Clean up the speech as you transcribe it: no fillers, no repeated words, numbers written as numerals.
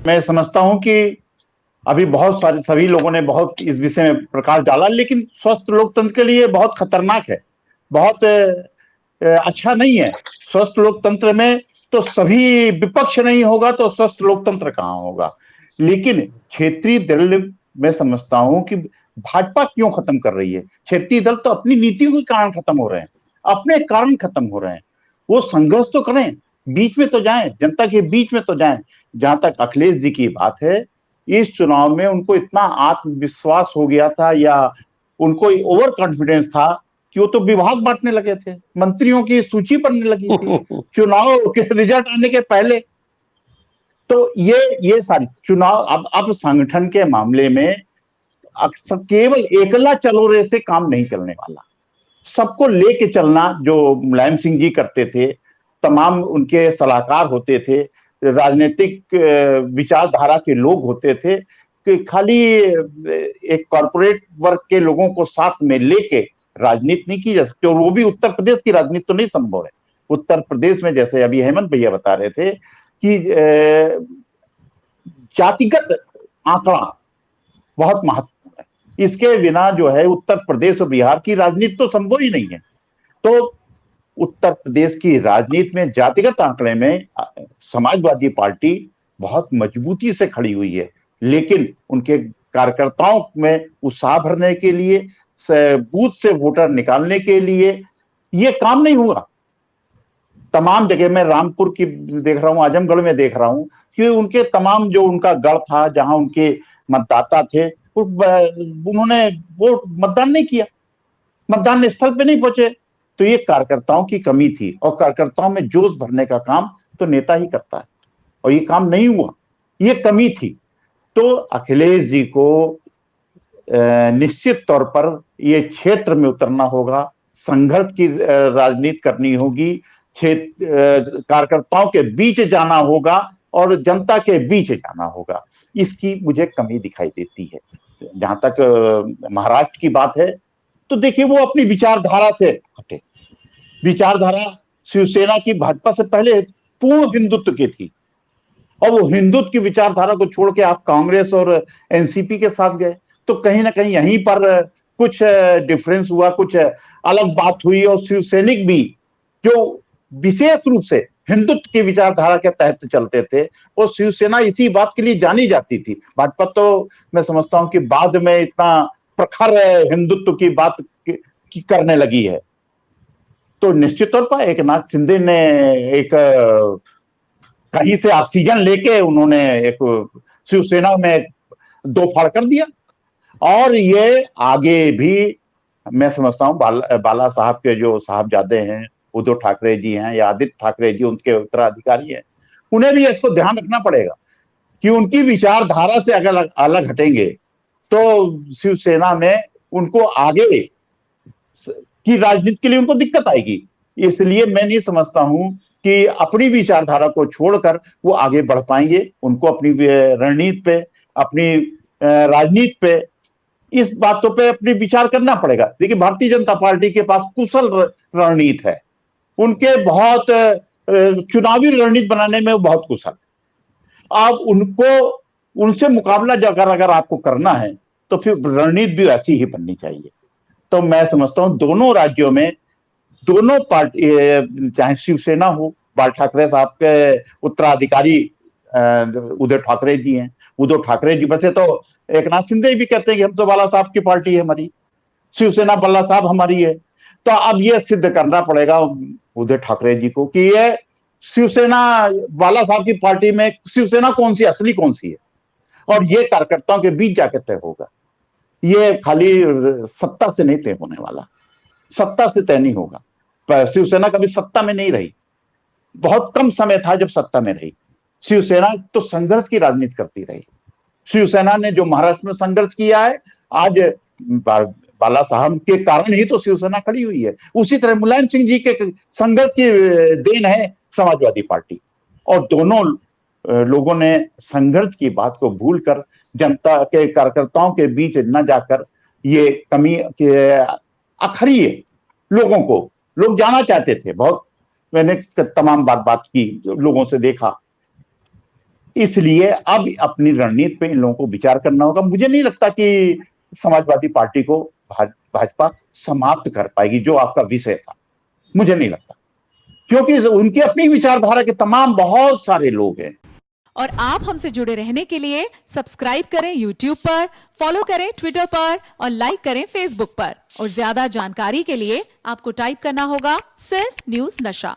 मैं समझता हूं कि अभी बहुत सारे सभी लोगों ने बहुत इस विषय में प्रकाश डाला, लेकिन स्वस्थ लोकतंत्र के लिए बहुत खतरनाक है, बहुत अच्छा नहीं है। स्वस्थ लोकतंत्र में तो सभी विपक्ष नहीं होगा तो स्वस्थ लोकतंत्र कहां होगा। लेकिन क्षेत्रीय दल मैं समझता हूं कि भाजपा क्यों खत्म कर रही है। क्षेत्रीय दल तो अपनी नीतियों के कारण खत्म हो रहे हैं, अपने कारण खत्म हो रहे हैं। वो संघर्ष तो करें, बीच में तो जाएं, जनता के बीच में तो जाएं। जहां तक अखिलेश जी की बात है, इस चुनाव में उनको इतना आत्मविश्वास हो गया था, या उनको ओवर कॉन्फिडेंस था कि वो तो विभाग बांटने लगे थे, मंत्रियों की सूची बनने लगी थी चुनाव के रिजल्ट आने के पहले। तो ये सारी चुनाव अब संगठन के मामले में अक्सर केवल एकला चलोरे से काम नहीं चलने वाला। सबको लेके चलना जो मुलायम सिंह जी करते थे, तमाम उनके सलाहकार होते थे, राजनीतिक विचारधारा के लोग होते थे, कि खाली एक कॉरपोरेट वर्ग के लोगों को साथ में लेके राजनीति नहीं की जा सकती। और वो भी उत्तर प्रदेश की राजनीति तो नहीं संभव है। उत्तर प्रदेश में जैसे अभी हेमंत भैया बता रहे थे कि जातिगत आंकड़ा बहुत महत्वपूर्ण है। इसके बिना जो है उत्तर प्रदेश और बिहार की राजनीति तो संभव ही नहीं है। तो उत्तर प्रदेश की राजनीति में जातिगत आंकड़े में समाजवादी पार्टी बहुत मजबूती से खड़ी हुई है, लेकिन उनके कार्यकर्ताओं में उत्साह भरने के लिए, बूथ से वोटर निकालने के लिए ये काम नहीं हुआ। तमाम जगह में रामपुर की देख रहा हूं, आजमगढ़ में देख रहा हूं कि उनके तमाम जो उनका गढ़ था, जहां उनके मतदाता थे, उन्होंने वोट मतदान नहीं किया, मतदान स्थल पे नहीं पहुंचे। तो ये कार्यकर्ताओं की कमी थी, और कार्यकर्ताओं में जोश भरने का काम तो नेता ही करता है, और ये काम नहीं हुआ, ये कमी थी। तो अखिलेश जी को निश्चित तौर पर ये क्षेत्र में उतरना होगा, संघर्ष की राजनीति करनी होगी, क्षेत्र कार्यकर्ताओं के बीच जाना होगा और जनता के बीच जाना होगा। इसकी मुझे कमी दिखाई देती है। जहां तक महाराष्ट्र की बात है, तो देखिए वो अपनी विचारधारा से हटे। विचारधारा शिवसेना की भाजपा से पहले पूर्ण हिंदुत्व की थी, और वो हिंदुत्व की विचारधारा को छोड़ के आप कांग्रेस और एनसीपी के साथ गए, तो कहीं ना कहीं यहीं पर कुछ डिफरेंस हुआ, कुछ अलग बात हुई। और शिवसैनिक भी जो विशेष रूप से हिंदुत्व की विचारधारा के तहत चलते थे, वो शिवसेना इसी बात के लिए जानी जाती थी। भाजपा तो मैं समझता हूं कि बाद में इतना प्रखर हिंदुत्व की बात की करने लगी है। तो निश्चित तौर पर एक नाथ शिंदे ने एक कहीं से ऑक्सीजन लेके उन्होंने एक शिवसेना में दो फाड़ कर दिया। और ये आगे भी मैं समझता हूं बाला साहब के जो साहबजादे हैं, उद्धव ठाकरे जी हैं या आदित्य ठाकरे जी उनके उत्तराधिकारी हैं, उन्हें भी इसको ध्यान रखना पड़ेगा कि उनकी विचारधारा से अगर अलग हटेंगे तो शिवसेना में उनको आगे की राजनीति के लिए उनको दिक्कत आएगी। इसलिए मैं नहीं समझता हूं कि अपनी विचारधारा को छोड़कर वो आगे बढ़ पाएंगे। उनको अपनी रणनीति पे, अपनी राजनीति पे, इस बातों पे अपनी विचार करना पड़ेगा। देखिए भारतीय जनता पार्टी के पास कुशल रणनीति है, उनके बहुत चुनावी रणनीति बनाने में वो बहुत कुशल। अब उनको उनसे मुकाबला अगर आपको करना है तो फिर रणनीति भी ऐसी ही बननी चाहिए। तो मैं समझता हूं दोनों राज्यों में दोनों पार्टी, चाहे शिवसेना हो, बाल ठाकरे साहब के उत्तराधिकारी उद्धव ठाकरे जी हैं। उद्धव ठाकरे जी वैसे तो एक नाथ शिंदे भी कहते हैं कि हम तो बाला साहब की पार्टी है हमारी, शिवसेना बाला साहब हमारी है। तो अब ये सिद्ध करना पड़ेगा उद्धव ठाकरे जी को कि ये शिवसेना बाला साहब की पार्टी में शिवसेना कौन सी, असली कौन सी है। और ये कार्यकर्ताओं के बीच जाकर तय होगा। ये खाली सत्ता से नहीं तय होने वाला, सत्ता से तय नहीं होगा। शिवसेना कभी सत्ता में नहीं रही, बहुत कम समय था जब सत्ता में रही। शिवसेना तो संघर्ष की राजनीति करती रही। शिवसेना ने जो महाराष्ट्र में संघर्ष किया है, आज बाला साहब के कारण ही तो शिवसेना खड़ी हुई है। उसी तरह मुलायम सिंह जी के संघर्ष की देन है समाजवादी पार्टी। और दोनों लोगों ने संघर्ष की बात को भूलकर जनता के कार्यकर्ताओं के बीच न जाकर ये कमी के अखरिए लोगों को लोग जाना चाहते थे। बहुत मैंने तमाम बात की, लोगों से देखा इसलिए अब अपनी रणनीति पे इन लोगों को विचार करना होगा। मुझे नहीं लगता कि समाजवादी पार्टी को भाजपा समाप्त कर पाएगी, जो आपका विषय था, मुझे नहीं लगता, क्योंकि उनकी अपनी विचारधारा के तमाम बहुत सारे लोग हैं। और आप हमसे जुड़े रहने के लिए सब्सक्राइब करें YouTube पर, फॉलो करें ट्विटर पर और लाइक करें Facebook पर। और ज्यादा जानकारी के लिए आपको टाइप करना होगा सिर्फ न्यूज़ नशा।